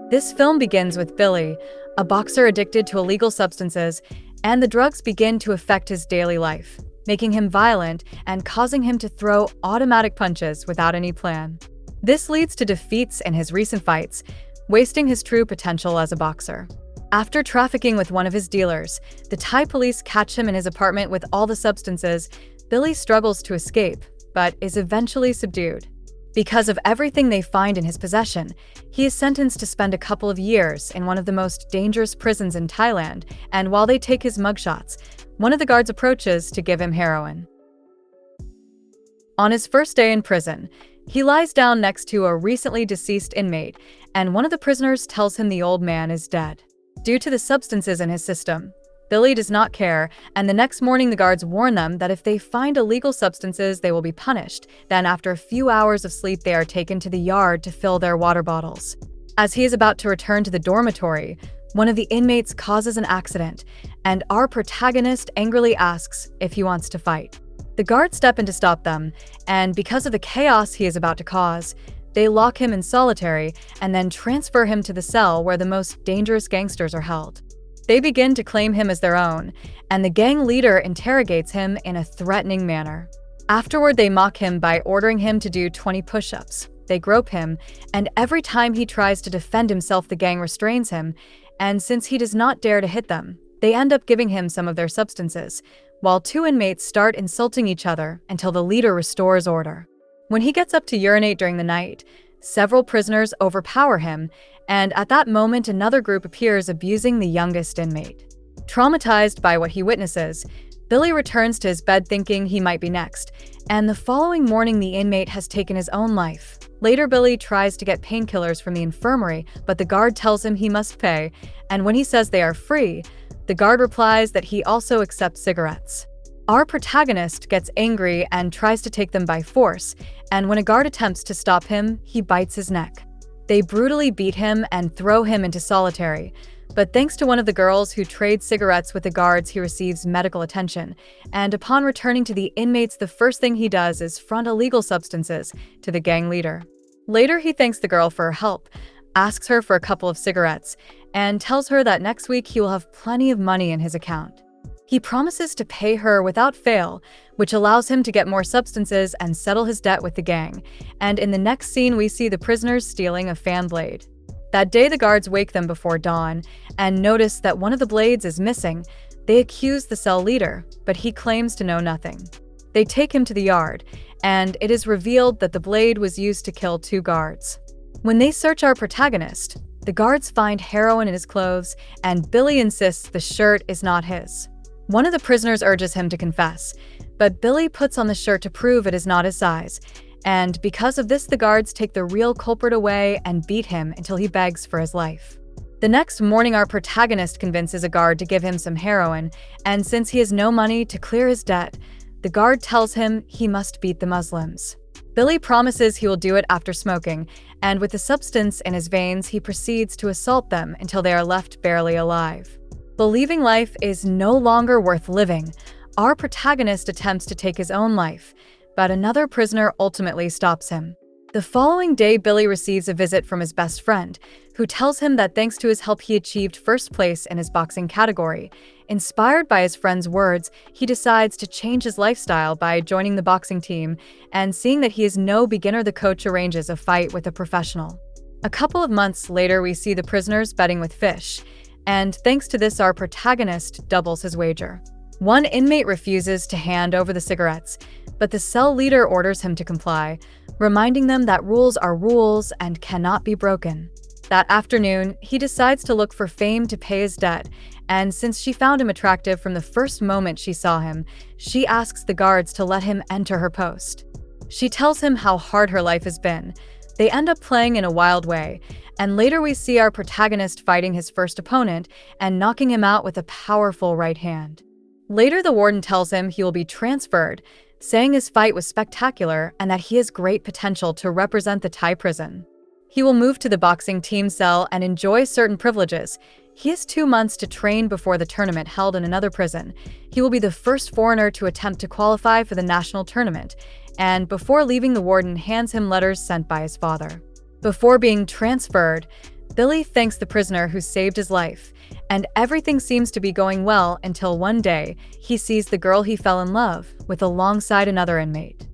This film begins with Billy, a boxer addicted to illegal substances, and the drugs begin to affect his daily life, making him violent and causing him to throw automatic punches without any plan. This leads to defeats in his recent fights, wasting his true potential as a boxer. After trafficking with one of his dealers, the Thai police catch him in his apartment with all the substances. Billy struggles to escape, but is eventually subdued. Because of everything they find in his possession, he is sentenced to spend a couple of years in one of the most dangerous prisons in Thailand, and while they take his mugshots, one of the guards approaches to give him heroin. On his first day in prison, he lies down next to a recently deceased inmate, and one of the prisoners tells him the old man is dead. Due to the substances in his system, Billy does not care, and the next morning the guards warn them that if they find illegal substances, they will be punished. Then after a few hours of sleep, they are taken to the yard to fill their water bottles. As he is about to return to the dormitory, one of the inmates causes an accident, and our protagonist angrily asks if he wants to fight. The guards step in to stop them, and because of the chaos he is about to cause, they lock him in solitary and then transfer him to the cell where the most dangerous gangsters are held. They begin to claim him as their own, and the gang leader interrogates him in a threatening manner. Afterward, they mock him by ordering him to do 20 push-ups. They grope him, and every time he tries to defend himself, the gang restrains him, and since he does not dare to hit them, they end up giving him some of their substances, while two inmates start insulting each other until the leader restores order. When he gets up to urinate during the night, several prisoners overpower him, and at that moment another group appears abusing the youngest inmate. Traumatized by what he witnesses, Billy returns to his bed thinking he might be next, and the following morning the inmate has taken his own life. Later, Billy tries to get painkillers from the infirmary, but the guard tells him he must pay, and when he says they are free, the guard replies that he also accepts cigarettes. Our protagonist gets angry and tries to take them by force, and when a guard attempts to stop him, he bites his neck. They brutally beat him and throw him into solitary, but thanks to one of the girls who trades cigarettes with the guards, he receives medical attention, and upon returning to the inmates, the first thing he does is front illegal substances to the gang leader. Later, he thanks the girl for her help, asks her for a couple of cigarettes, and tells her that next week he will have plenty of money in his account. He promises to pay her without fail, which allows him to get more substances and settle his debt with the gang. And in the next scene, we see the prisoners stealing a fan blade. That day, the guards wake them before dawn and notice that one of the blades is missing. They accuse the cell leader, but he claims to know nothing. They take him to the yard, and it is revealed that the blade was used to kill two guards. When they search our protagonist, the guards find heroin in his clothes, and Billy insists the shirt is not his. One of the prisoners urges him to confess, but Billy puts on the shirt to prove it is not his size, and because of this, the guards take the real culprit away and beat him until he begs for his life. The next morning, our protagonist convinces a guard to give him some heroin, and since he has no money to clear his debt, the guard tells him he must beat the Muslims. Billy promises he will do it after smoking, and with the substance in his veins, he proceeds to assault them until they are left barely alive. Believing life is no longer worth living, our protagonist attempts to take his own life, but another prisoner ultimately stops him. The following day, Billy receives a visit from his best friend, who tells him that thanks to his help he achieved first place in his boxing category. Inspired by his friend's words, he decides to change his lifestyle by joining the boxing team, and seeing that he is no beginner, the coach arranges a fight with a professional. A couple of months later, we see the prisoners betting with fish, and thanks to this, our protagonist doubles his wager. One inmate refuses to hand over the cigarettes, but the cell leader orders him to comply, reminding them that rules are rules and cannot be broken. That afternoon, he decides to look for fame to pay his debt, and since she found him attractive from the first moment she saw him, she asks the guards to let him enter her post. She tells him how hard her life has been. They end up playing in a wild way, and later we see our protagonist fighting his first opponent and knocking him out with a powerful right hand. Later, the warden tells him he will be transferred, saying his fight was spectacular and that he has great potential to represent the Thai prison. He will move to the boxing team cell and enjoy certain privileges. He has 2 months to train before the tournament held in another prison. He will be the first foreigner to attempt to qualify for the national tournament, and before leaving, the warden hands him letters sent by his father. Before being transferred, Billy thanks the prisoner who saved his life, and everything seems to be going well until one day he sees the girl he fell in love with alongside another inmate.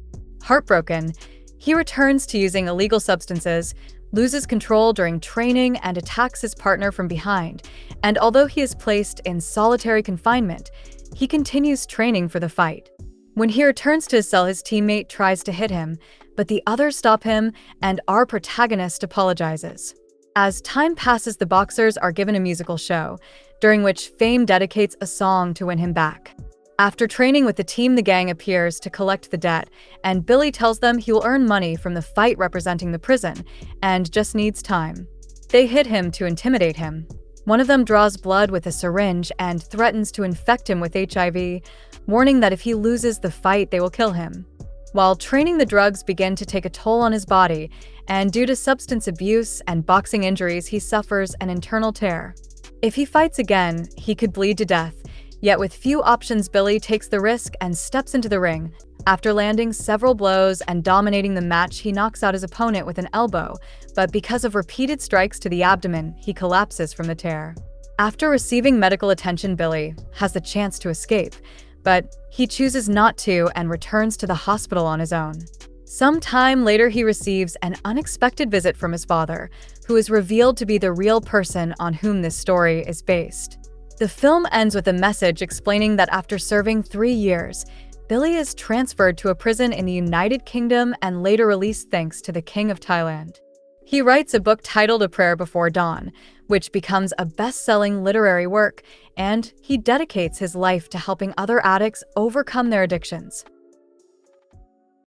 Heartbroken, he returns to using illegal substances, loses control during training, and attacks his partner from behind. And although he is placed in solitary confinement, he continues training for the fight. When he returns to his cell, his teammate tries to hit him, but the others stop him, and our protagonist apologizes. As time passes, the boxers are given a musical show, during which Fame dedicates a song to win him back. After training with the team, the gang appears to collect the debt, and Billy tells them he will earn money from the fight representing the prison, and just needs time. They hit him to intimidate him. One of them draws blood with a syringe and threatens to infect him with HIV, warning that if he loses the fight, they will kill him. While training, the drugs begin to take a toll on his body, and due to substance abuse and boxing injuries, he suffers an internal tear. If he fights again, he could bleed to death. Yet with few options, Billy takes the risk and steps into the ring. After landing several blows and dominating the match, he knocks out his opponent with an elbow, but because of repeated strikes to the abdomen, he collapses from the tear. After receiving medical attention, Billy has the chance to escape, but he chooses not to and returns to the hospital on his own. Some time later, he receives an unexpected visit from his father, who is revealed to be the real person on whom this story is based. The film ends with a message explaining that after serving 3 years, Billy is transferred to a prison in the United Kingdom and later released thanks to the King of Thailand. He writes a book titled A Prayer Before Dawn, which becomes a best-selling literary work, and he dedicates his life to helping other addicts overcome their addictions.